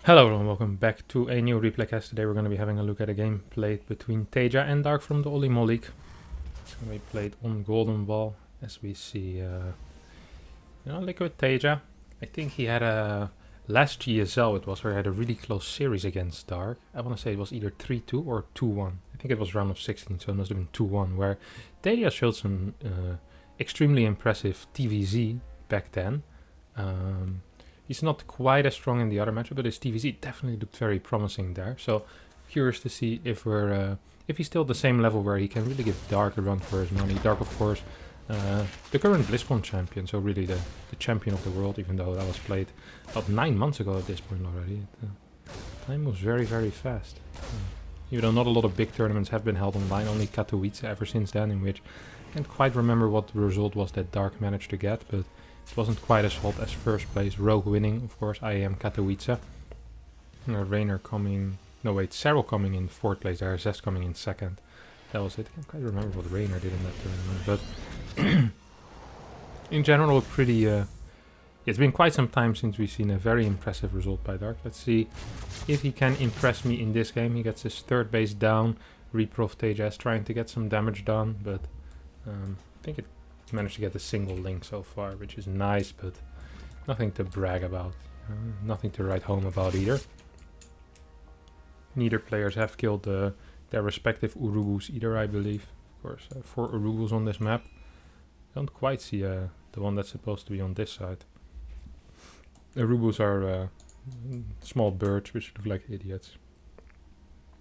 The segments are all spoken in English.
Hello everyone, welcome back to a new replay cast. Today we're going to be having a look at a game played between Taeja and Dark from the Oli Mall League. It's going to be played on Golden Ball, as we see, Liquid Taeja. I think he had a, last GSL it was, where he had a really close series against Dark. I want to say it was either 3-2 or 2-1. I think it was round of 16, so it must have been 2-1, where Taeja showed some extremely impressive TVZ back then. He's not quite as strong in the other matchup, but his TVZ definitely looked very promising there. So curious to see if he's still at the same level where he can really give Dark a run for his money. Dark, of course, the current BlizzCon champion, so really the champion of the world, even though that was played about 9 months ago at this point already. Time moves very, very fast. Even though not a lot of big tournaments have been held online, only Katowice ever since then, in which I can't quite remember what the result was that Dark managed to get, but it wasn't quite as hot as first place. Rogue winning, of course. I am Katowice. Rainer coming... No, wait. Cyril coming in 4th place. RSS coming in 2nd. That was it. I can't quite remember what Rainer did in that tournament. But in general, pretty... it's been quite some time since we've seen a very impressive result by Dark. Let's see if he can impress me in this game. He gets his 3rd base down. Reprof Taeja is trying to get some damage done, but I think it managed to get a single link so far, which is nice, but nothing to brag about. Nothing to write home about either. Neither players have killed their respective Urubus either, I believe. Of course, 4 Urubus on this map. Don't quite see the one that's supposed to be on this side. Urubus are small birds which look like idiots.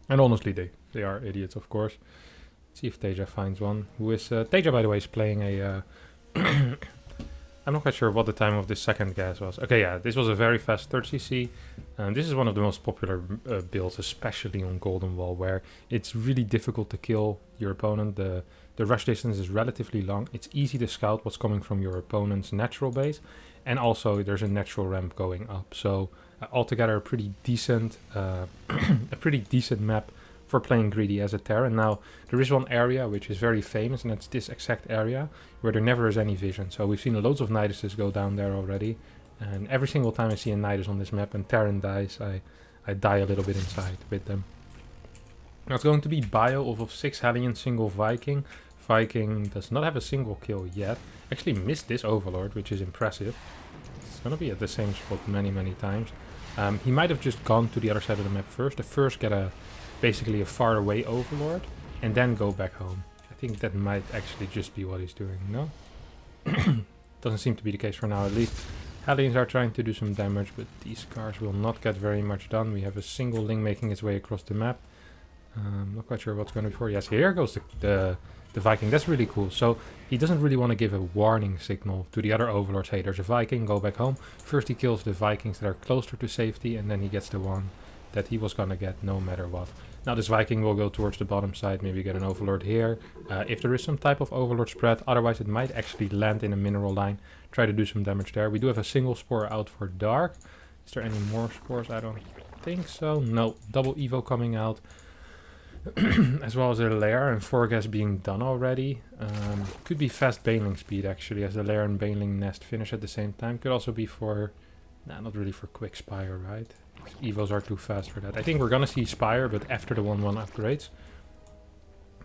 And honestly, they are idiots, of course. See if Taeja finds one. Who is Taeja, by the way, is playing a... I'm not quite sure what the time of this second gas was. Okay, yeah, this was a very fast 3rd CC. This is one of the most popular builds, especially on Golden Wall, where it's really difficult to kill your opponent. The rush distance is relatively long. It's easy to scout what's coming from your opponent's natural base. And also, there's a natural ramp going up. So, altogether, a pretty decent map for playing greedy as a Terran. Now, there is one area which is very famous, and that's this exact area where there never is any vision. So we've seen loads of Niduses go down there already, and every single time I see a Nidus on this map and Terran dies, I die a little bit inside with them. Now it's going to be bio of 6 Hellion, single Viking. Viking does not have a single kill yet. Actually missed this Overlord, which is impressive. It's going to be at the same spot many, many times. He might have just gone to the other side of the map first. First get basically a far away Overlord, and then go back home. I think that might actually just be what he's doing, no? Doesn't seem to be the case for now, at least. Hellions are trying to do some damage, but these cars will not get very much done. We have a single link making its way across the map. Not quite sure what's going to be for. Yes, here goes the Viking. That's really cool. So he doesn't really want to give a warning signal to the other Overlords. Hey, there's a Viking, go back home. First he kills the Vikings that are closer to safety, and then he gets the one that he was gonna get no matter what. Now this Viking will go towards the bottom side, maybe get an Overlord here. If there is some type of Overlord spread, otherwise it might actually land in a mineral line. Try to do some damage there. We do have a single spore out for Dark. Is there any more spores? I don't think so. No, double Evo coming out. As well as a lair and 4 gas being done already. Could be fast baneling speed actually, as the lair and baneling nest finish at the same time. Could also be for... Nah, not really for quick Spire, right? Evos are too fast for that. I think we're gonna see Spire, but after the 1-1 upgrades.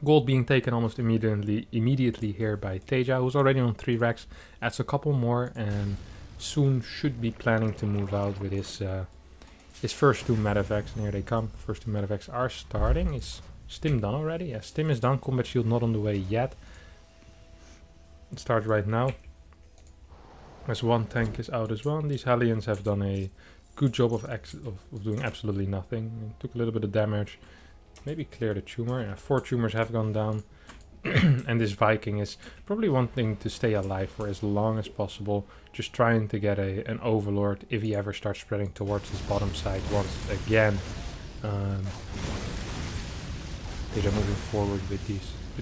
Gold being taken almost immediately here by Taeja, who's already on 3 racks. Adds a couple more, and soon should be planning to move out with his first 2 medevacs. And here they come. First 2 medevacs are starting. Is Stim done already? Yeah, Stim is done. Combat Shield not on the way yet. It starts right now. As 1 tank is out as well. And these Hellions have done a good job of doing absolutely nothing. Took a little bit of damage. Maybe clear the tumor. Yeah, 4 tumors have gone down. And this Viking is probably wanting to stay alive for as long as possible. Just trying to get an Overlord if he ever starts spreading towards his bottom side once again. They're moving forward with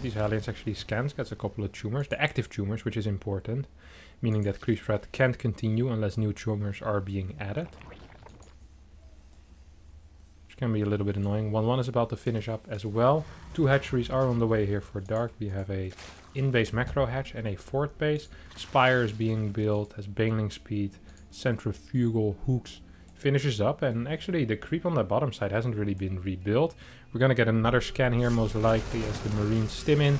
these Hellions. Actually scans, gets a couple of tumors. The active tumors, which is important. Meaning that creep spread can't continue unless new tumors are being added. Can be a little bit annoying. 1-1 is about to finish up as well. 2 hatcheries are on the way here for Dark. We have a in-base macro hatch and a 4th base. Spire is being built, has baneling speed, centrifugal hooks, finishes up, and actually the creep on the bottom side hasn't really been rebuilt. We're gonna get another scan here most likely as the Marines stim in.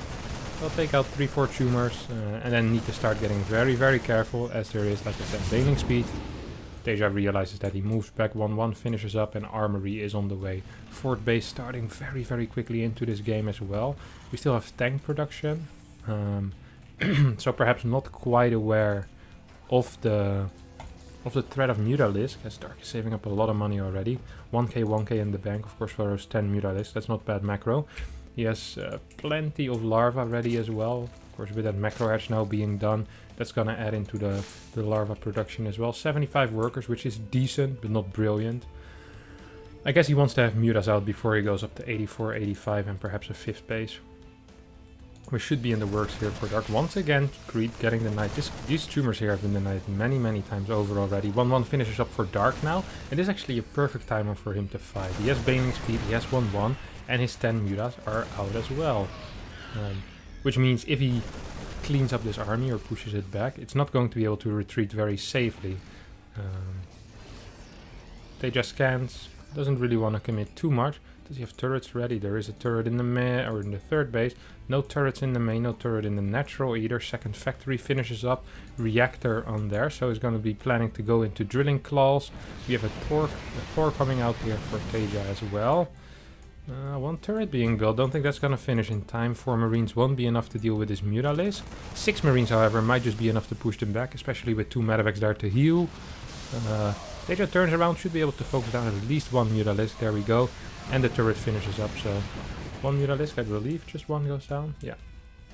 They'll take out 3-4 tumors and then need to start getting very careful as there is, like I said, bailing speed. Taeja realizes that he moves back 1-1, finishes up, and Armory is on the way. Fort base starting very quickly into this game as well. We still have tank production, so perhaps not quite aware of the threat of Mutalisk, as Dark is saving up a lot of money already. 1k in the bank, of course, for those 10 Mutalisk. That's not bad macro. He has plenty of larva ready as well. Of course, with that macro hatch now being done, that's gonna add into the larva production as well. 75 workers, which is decent, but not brilliant. I guess he wants to have Mutas out before he goes up to 84, 85, and perhaps a 5th base. We should be in the works here for Dark. Once again, Creep getting the knight. These tumors here have been denied many times over already. 1-1 finishes up for Dark now. It is actually a perfect timer for him to fight. He has bailing speed, he has 1-1, and his 10 Mutas are out as well. Which means if he cleans up this army or pushes it back, it's not going to be able to retreat very safely. They just scans. Doesn't really want to commit too much. Does he have turrets ready? There is a turret in the main or in the 3rd base. No turrets in the main, no turret in the natural either. 2nd factory finishes up. Reactor on there, so he's going to be planning to go into drilling claws. We have a Thor coming out here for Taeja as well. 1 turret being built. Don't think that's going to finish in time. 4 Marines won't be enough to deal with this Mutalisk. 6 Marines, however, might just be enough to push them back, especially with 2 medevacs there to heal. Taeja turns around, should be able to focus down at least 1 Mutalisk. There we go. And the turret finishes up, so 1 Mutalisk, I believe. Just 1 goes down. Yeah.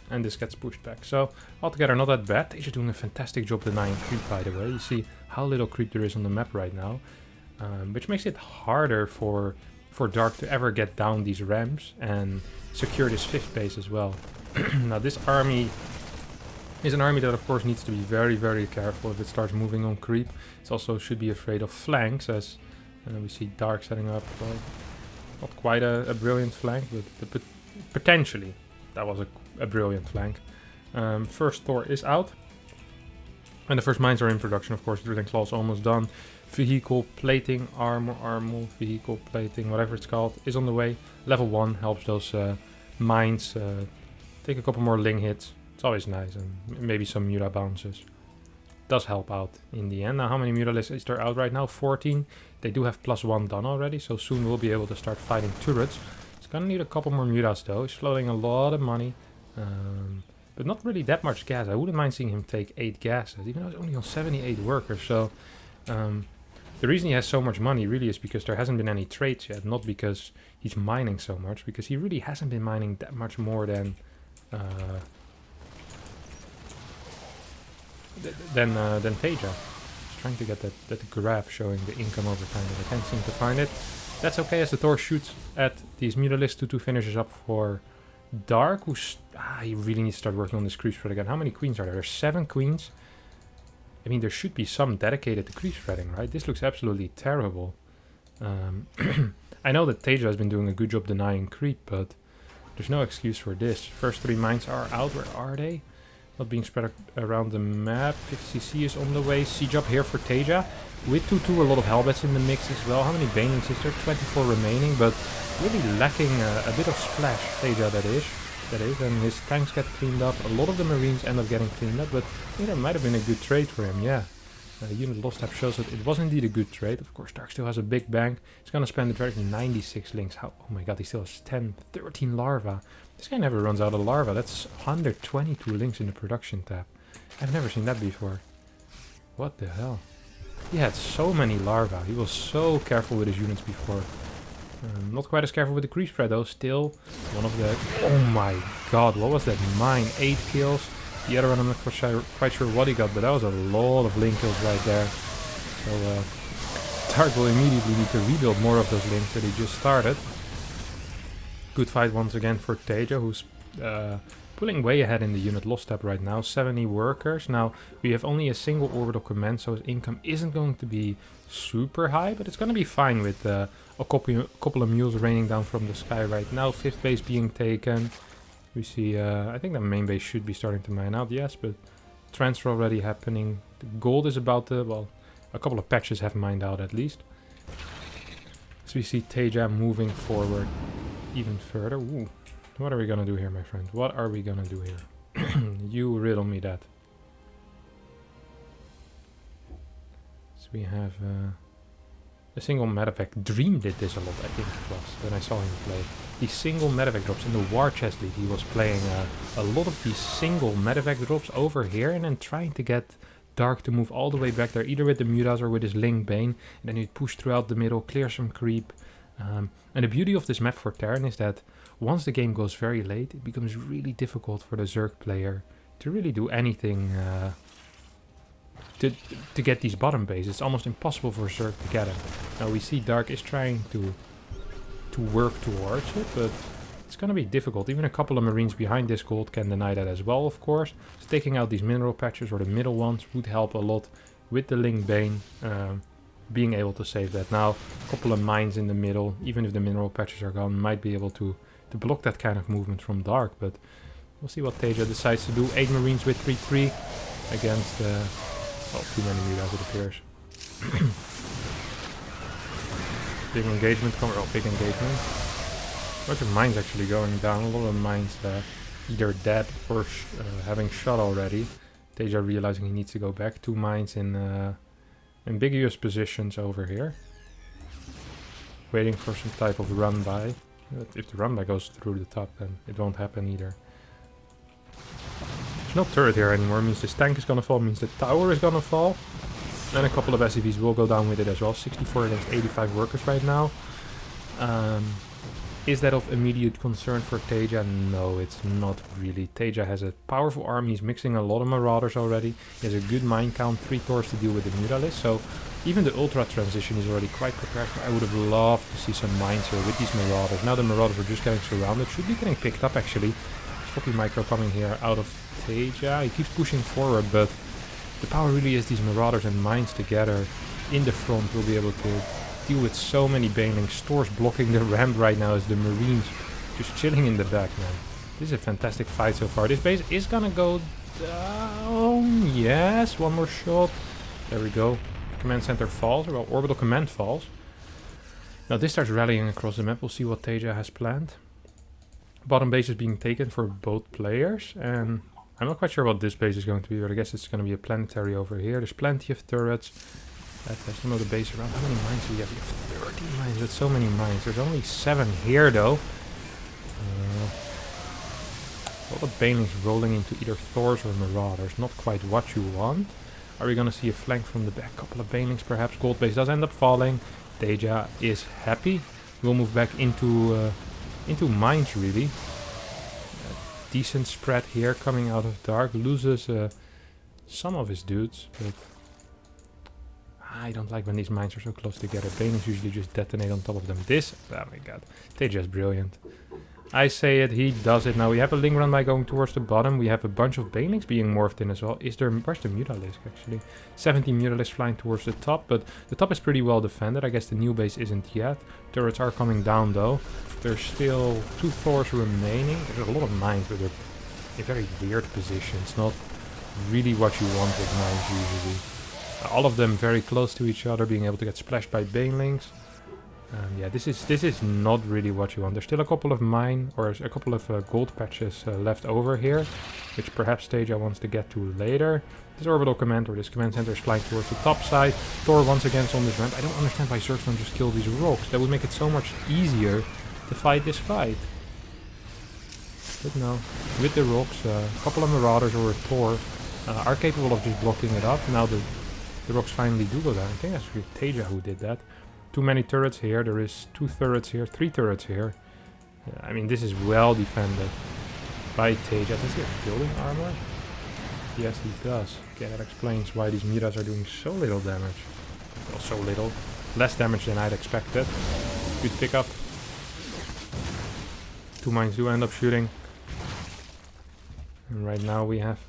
And this gets pushed back. So, altogether not that bad. Taeja doing a fantastic job denying creep, by the way. You see how little creep there is on the map right now. Which makes it harder for Dark to ever get down these ramps and secure this 5th base as well. Now this army is an army that of course needs to be very careful if it starts moving on creep. It also should be afraid of flanks, as we see Dark setting up, well, not quite a brilliant flank, but potentially that was a brilliant flank. First Thor is out, and the first mines are in production. Of course, drilling claws almost done. Vehicle plating, armor, vehicle plating, whatever it's called, is on the way. Level 1 helps those mines take a couple more ling hits. It's always nice, and maybe some Muta bounces. Does help out in the end. Now, how many Mutalisks is there out right now? 14. They do have +1 done already, so soon we'll be able to start fighting turrets. It's gonna need a couple more Mutas though. He's floating a lot of money. But not really that much gas. I wouldn't mind seeing him take 8 gases, even though he's only on 78 workers. So the reason he has so much money really is because there hasn't been any trades yet, not because he's mining so much, because he really hasn't been mining that much more than Taeja. Just trying to get that graph showing the income over time, but I can't seem to find it. That's okay, as the Thor shoots at these Mutalisks. 2-2 finishes up for Dark, who's he really needs to start working on this creep spread again. How many queens are there? There's 7 queens. I mean, there should be some dedicated to creep spreading, right? This looks absolutely terrible. I know that Taeja has been doing a good job denying creep, but there's no excuse for this. First 3 mines are out. Where are they? Not being spread around the map. 50cc is on the way. Siege up here for Taeja. With 2-2, a lot of Hellbats in the mix as well. How many Banelings is there? 24 remaining, but really lacking a bit of splash. Taeja, that is. And his tanks get cleaned up. A lot of the Marines end up getting cleaned up, but I think that might have been a good trade for him, yeah. Unit lost tab shows that it was indeed a good trade. Of course, Dark still has a big bank. He's gonna spend it directly 96 links. Oh my god, he still has 13 larva. This guy never runs out of larva. That's 122 links in the production tab. I've never seen that before. What the hell? He had so many larva. He was so careful with his units before. Not quite as careful with the creep spread though. Still, one of the... Oh my god, what was that mine? 8 kills. The other one, I'm not quite sure what he got, but that was a lot of link kills right there. So, Dark will immediately need to rebuild more of those links that he just started. Good fight once again for Taeja, who's pulling way ahead in the unit loss tab right now. 70 workers. Now, we have only a single orbital command, so his income isn't going to be super high, but it's going to be fine with a couple of mules raining down from the sky right now. 5th base being taken. We see, I think the main base should be starting to mine out, yes, but transfer already happening. The gold is about to, well, a couple of patches have mined out at least. we see Taeja moving forward even further. Ooh. What are we gonna do here, my friend? What are we gonna do here? You riddle me that. So we have a single medevac. Dream did this a lot, I think it was, when I saw him play. These single medevac drops in the War Chest League. He was playing a lot of these single medevac drops over here and then trying to get Dark to move all the way back there, either with the Mutas or with his Ling Bane. And then he'd push throughout the middle, clear some creep. And the beauty of this map for Terran is that once the game goes very late, it becomes really difficult for the Zerg player to really do anything to get these bottom bases. It's almost impossible for Zerg to get it. Now we see Dark is trying to work towards it, but it's gonna be difficult. Even a couple of Marines behind this gold can deny that as well, of course. So taking out these mineral patches or the middle ones would help a lot with the Ling Bane being able to save that. Now, a couple of mines in the middle, even if the mineral patches are gone, might be able to block that kind of movement from Dark, but we'll see what Taeja decides to do. 8 Marines with 3-3 against, well, too many Mutas it appears. Big engagement coming, oh, big engagement. A bunch of mines actually going down, a lot of mines either dead or having shot already. Taeja realizing he needs to go back. 2 mines in ambiguous positions over here. Waiting for some type of run by. If the run by goes through the top, then it won't happen either. There's no turret here anymore, means this tank is gonna fall, means the tower is gonna fall. And a couple of SCVs will go down with it as well. 64 against 85 workers right now. Is that of immediate concern for Taeja? No, it's not really. Taeja has a powerful army. He's mixing a lot of Marauders already. He has a good mine count, 3 Tors to deal with the Mutalisk. So even the Ultra transition is already quite prepared for. I would have loved to see some mines here with these Marauders. Now the Marauders are just getting surrounded. Should be getting picked up actually. Sloppy micro coming here out of Taeja. He keeps pushing forward, but the power really is these Marauders and mines together in the front will be able to deal with so many banelings. Stores blocking the ramp right now as the Marines just chilling in the back, man. This is a fantastic fight so far. This base is gonna go down. Yes, one more shot. There we go. Command center falls, well, orbital command falls. Now this starts rallying across the map. We'll see what Taeja has planned. Bottom base is being taken for both players, and I'm not quite sure what this base is going to be, but I guess it's going to be a planetary over here. There's plenty of turrets. There's some of the base around. How many mines do we have? We have 30 mines. That's so many mines. There's only 7 here, though. A lot of banelings rolling into either Thors or Marauders. Not quite what you want. Are we going to see a flank from the back? Couple of banelings, perhaps. Gold base does end up falling. Taeja is happy. We'll move back into mines, really. Decent spread here coming out of Dark. Loses some of his dudes, but I don't like when these mines are so close together. Banelings usually just detonate on top of them. This, oh my god, Taeja is brilliant. I say it, he does it. Now we have a Ling run by going towards the bottom. We have a bunch of banelings being morphed in as well. Where's the Mutalisk actually? 17 Mutalisk flying towards the top, but the top is pretty well defended. I guess the new base isn't yet. Turrets are coming down though. There's still 2 Thors remaining. There's a lot of mines, but they're in very weird positions. Not really what you want with mines usually. All of them very close to each other, being able to get splashed by banelings. Yeah, this is not really what you want. There's still a couple of a couple of gold patches left over here, which perhaps Taeja wants to get to later. This orbital command or this command center is flying towards the top side. Thor once again is on this ramp. I don't understand why Zergs don't just kill these rocks. That would make it so much easier to fight this fight. But no, with the rocks, a couple of Marauders or a Thor are capable of just blocking it up. Now the rocks finally do go down. I think that's really Taeja who did that. Too many turrets here. There is 2 turrets here, 3 turrets here. I mean, this is well defended by Taeja. Does he have building armor? Yes, he does. Okay, that explains why these Mutas are doing so little damage. Well, so little. Less damage than I'd expected. Good pickup. 2 mines do end up shooting. And right now we have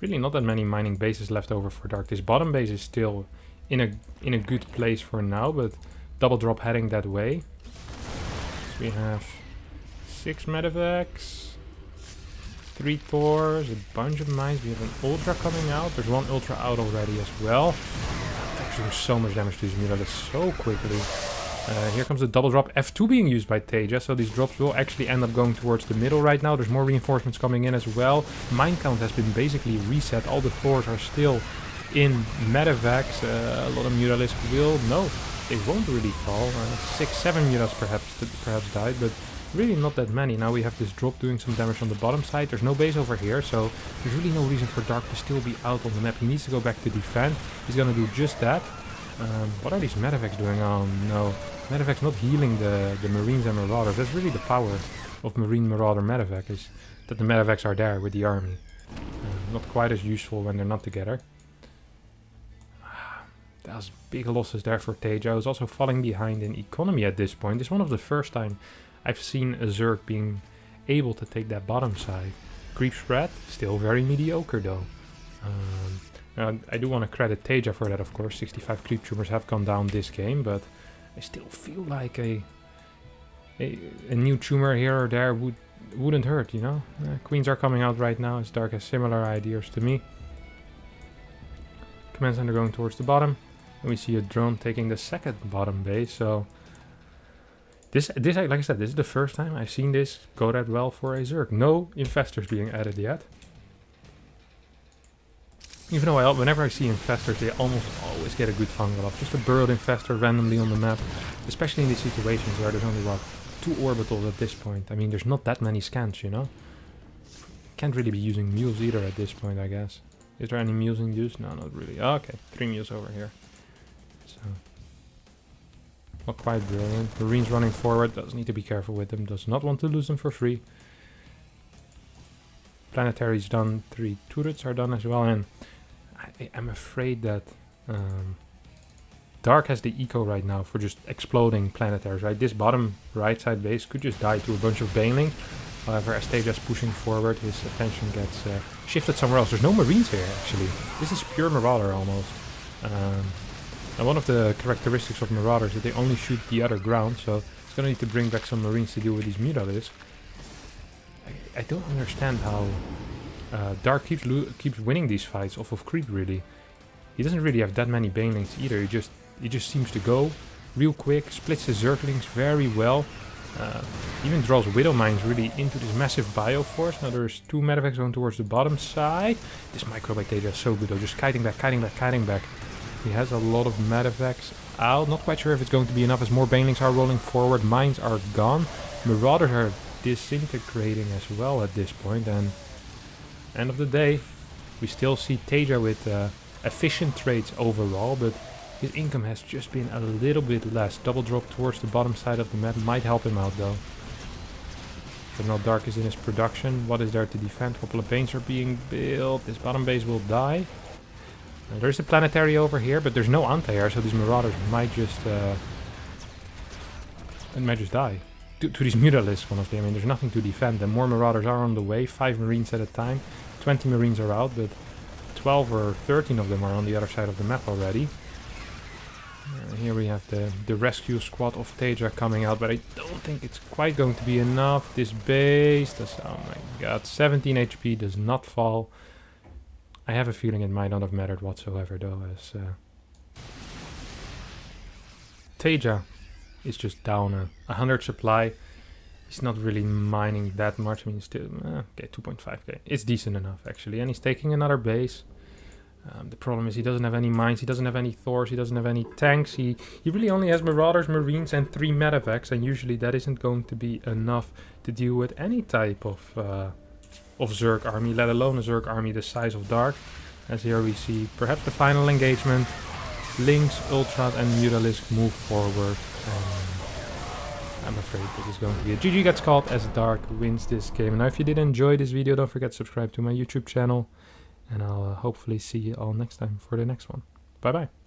really not that many mining bases left over for Dark. This bottom base is still in a good place for now, but double drop heading that way. So we have 6 medevacs, 3 Thors, a bunch of mines. We have an Ultra coming out. There's 1 Ultra out already as well. That's doing so much damage to these Mutalisk so quickly. Here comes the double drop. F2 being used by Taeja, so these drops will actually end up going towards the middle right now. There's more reinforcements coming in as well. Mine count has been basically reset. All the Thors are still in medevacs. A lot of Mutalisk will... No, they won't really fall. 6-7 Mutas perhaps died, but really not that many. Now we have this drop doing some damage on the bottom side. There's no base over here, so there's really no reason for Dark to still be out on the map. He needs to go back to defend. He's gonna do just that. What are these medevacs doing? Oh no. Medevacs not healing the Marines and Marauders. That's really the power of Marine Marauder Medevac, is that the Medevacs are there with the army. Not quite as useful when they're not together. That was big losses there for Taeja. I was also falling behind in economy at this point. It's one of the first time I've seen a Zerg being able to take that bottom side. Creep spread, still very mediocre though. Now, I do want to credit Taeja for that, of course. 65 creep tumors have gone down this game, but I still feel like a new tumor here or there wouldn't hurt, you know? Queens are coming out right now, as Dark has similar ideas to me. Command center going towards the bottom. And we see a drone taking the second bottom base, so... This, like I said, this is the first time I've seen this go that well for a Zerg. No infestors being added yet. Even though whenever I see infestors, they almost always get a good fungal up. Just a burrowed infestor randomly on the map. Especially in these situations where there's only, what, 2 orbitals at this point. I mean, there's not that many scans, you know? Can't really be using mules either at this point, I guess. Is there any mules in use? No, not really. Oh, okay, 3 mules over here. So, not quite brilliant. Marines running forward. Does need to be careful with them. Does not want to lose them for free. Planetary's done. 3 turrets are done as well. And I'm afraid that Dark has the eco right now for just exploding planetaries, right? This bottom right side base could just die to a bunch of Baneling. However, as Taeja's pushing forward, his attention gets shifted somewhere else. There's no Marines here, actually. This is pure Marauder, almost. And one of the characteristics of Marauders is that they only shoot the other ground, so it's gonna need to bring back some Marines to deal with these Mutalisks. I don't understand how Dark keeps winning these fights off of creep, really. He doesn't really have that many Banelings either. He just seems to go real quick, splits his Zerglings very well. Even draws Widow Mines really into this massive Bioforce. Now there's 2 medevacs going towards the bottom side. This micro by Taeja is so good though, just kiting back, kiting back, kiting back. He has a lot of medevacs out. Not quite sure if it's going to be enough as more Banelings are rolling forward. Mines are gone. Marauders are disintegrating as well at this point. And end of the day, we still see Taeja with efficient trades overall, but his income has just been a little bit less. Double drop towards the bottom side of the map might help him out though. So now Dark is in his production. What is there to defend? A couple of Banes are being built. This bottom base will die. There's a planetary over here, but there's no anti-air, so these Marauders might just die. To these Mutalisks, honestly. I mean, there's nothing to defend. And more Marauders are on the way. 5 Marines at a time. 20 Marines are out, but 12 or 13 of them are on the other side of the map already. Here we have the rescue squad of Taeja coming out, but I don't think it's quite going to be enough. This base does, oh my god, 17 HP, does not fall. I have a feeling it might not have mattered whatsoever though, as Taeja is just down a 100 supply. He's not really mining that much. I mean, still, okay, 2.5k. It's decent enough actually, and he's taking another base. The problem is he doesn't have any mines, he doesn't have any Thors, he doesn't have any tanks. He really only has Marauders, Marines and 3 medevacs, and usually that isn't going to be enough to deal with any type of Zerg army, let alone a Zerg army the size of Dark. As here we see perhaps the final engagement. Lynx, Ultras and Mutalisk move forward. I'm afraid this is going to be a GG gets called as Dark wins this game. Now if you did enjoy this video, don't forget to subscribe to my YouTube channel. And I'll hopefully see you all next time for the next one. Bye bye.